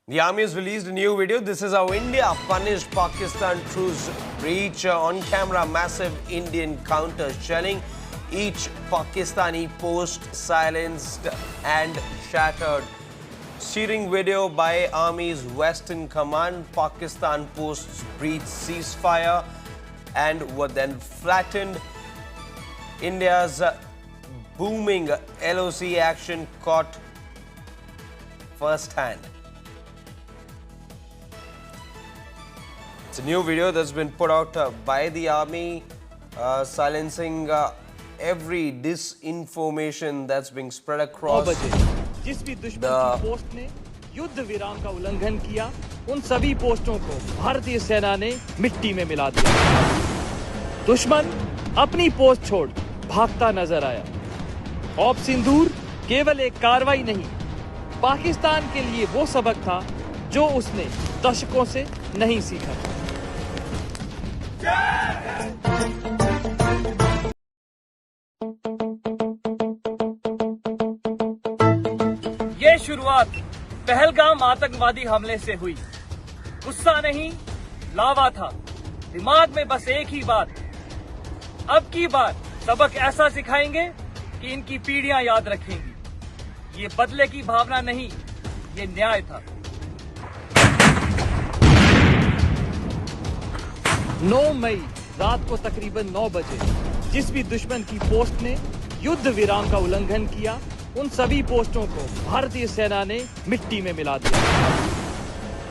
The army has released a new video. This is how India punished Pakistan troops breach. On camera, massive Indian counter shelling. Each Pakistani post silenced and shattered. Searing video by Army's Western Command. Pakistan posts breach ceasefire and were then flattened. India's booming LOC action caught first-hand. It's a new video that's been put out by the army, silencing every disinformation that's being spread across जिस भी दुश्मन की post ने युद्ध विराम का उल्लंघन किया, उन सभी पोस्टों को भारतीय सेना ने मिट्टी में मिला दिया। दुश्मन अपनी पोस्ट छोड़ भागता नजर आया। ऑप सिंदूर केवल एक कार्रवाई नहीं, पाकिस्तान के लिए वो सबक था जो उसने दशकों से नहीं सीखा। ये शुरुआत पहलगाम आतंकवादी हमले से हुई। गुस्सा नहीं, लावा था। दिमाग में बस एक ही बात, अब की बार सबक ऐसा सिखाएंगे कि इनकी पीढ़ियां याद रखेंगी। ये बदले की भावना नहीं, ये न्याय था। 9 मई रात को तकरीबन 9 बजे जिस भी दुश्मन की पोस्ट ने युद्ध विराम का उल्लंघन किया, उन सभी पोस्टों को भारतीय सेना ने मिट्टी में मिला दिया।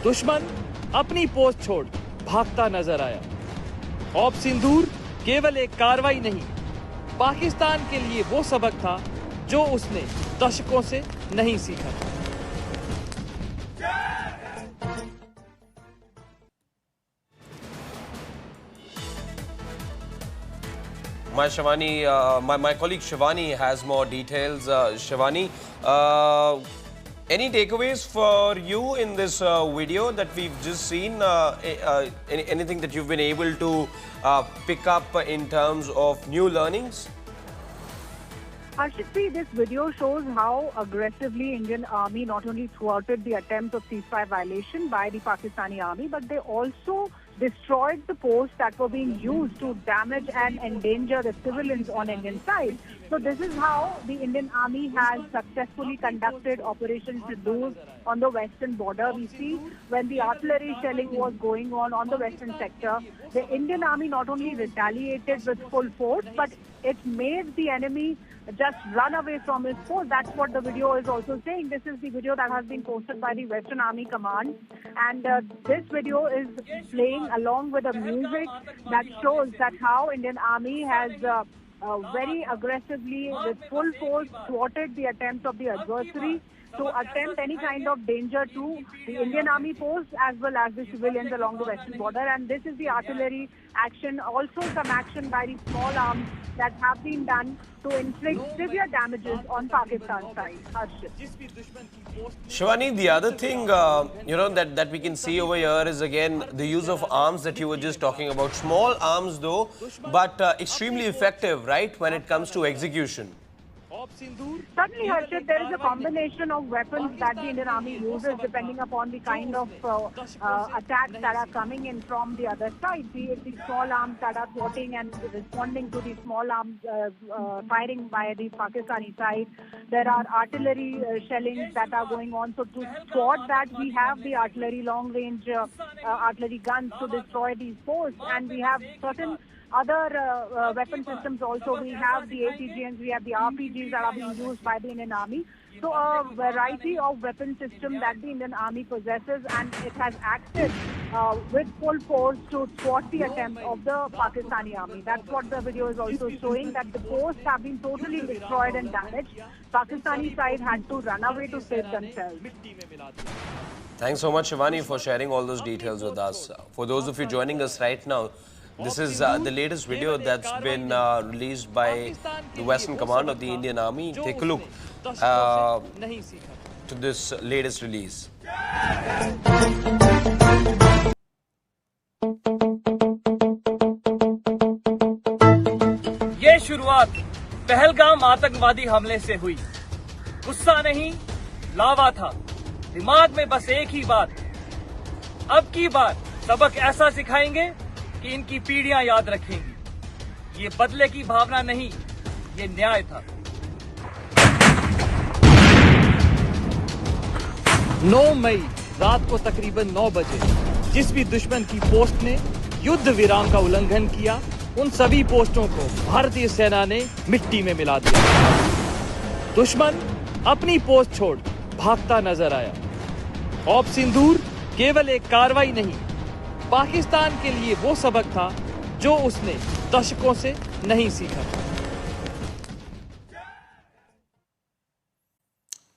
दुश्मन अपनी पोस्ट छोड़ भागता नजर आया। ऑप सिंदूर केवल एक कार्रवाई नहीं, पाकिस्तान के लिए वो सबक था जो उसने दशकों से नहीं सीखा। My colleague Shivani has more details. Shivani, any takeaways for you in this video that we've just seen? Anything that you've been able to pick up in terms of new learnings? Harshit, this video shows how aggressively Indian Army not only thwarted the attempt of ceasefire violation by the Pakistani Army, but they also destroyed the posts that were being used to damage and endanger the civilians on Indian side. So this is how the Indian Army has successfully conducted Operation Sindoor on the western border. We see when the artillery shelling was going on the western sector, the Indian Army not only retaliated with full force, but it made the enemy just run away from his post. That's what the video is also saying. This is the video that has been posted by the Western Army Command, and this video is playing along with the music that shows that how Indian Army has very aggressively, with full force, thwarted the attempts of the adversary to attempt any kind of danger to the Indian Army posts as well as the civilians along the western border. And this is the artillery action, also some action by the small arms that have been done to inflict severe damages on Pakistan's side. Shivani, the other thing that we can see over here is again the use of arms that you were just talking about. Small arms though, but extremely effective, right, when it comes to execution. Certainly, Harshit, there is a combination of weapons that the Indian Army uses depending upon the kind of attacks that are coming in from the other side. Be it the small arms that are thwarting and responding to the small arms firing by the Pakistani side. There are artillery shellings that are going on. So to thwart that, we have the artillery, long-range artillery guns to destroy these posts, and we have certain other weapon systems also. We have the ATGMs, we have the RPGs that are being used by the Indian Army. So a variety of weapon systems that the Indian Army possesses, and it has acted with full force to thwart the attempt of the Pakistani Army. That's what the video is also showing, that the posts have been totally destroyed and damaged. Pakistani side had to run away to save themselves. Thanks so much, Shivani, for sharing all those details with us. For those of you joining us right now, this is the latest video that's been released by the Western Command of the Indian Army. Take a look to this latest release. ये शुरुआत पहलगाम आतंकवादी हमले से हुई। गुस्सा नहीं, लावा था। दिमाग में बस एक ही बात, अब की बार सबक ऐसा सिखाएंगे कि इनकी पीढ़ियां याद रखेंगी। ये बदले की भावना नहीं, ये न्याय था। 9 मई रात को तकरीबन 9 बजे जिस भी दुश्मन की पोस्ट ने युद्ध विराम का उल्लंघन किया, उन सभी पोस्टों को भारतीय सेना ने मिट्टी में मिला दिया। दुश्मन अपनी पोस्ट छोड़ भागता नजर आया। ऑप सिंदूर केवल एक कार्रवाई नहीं, पाकिस्तान के लिए वो सबक था जो उसने दशकों से नहीं सीखा था।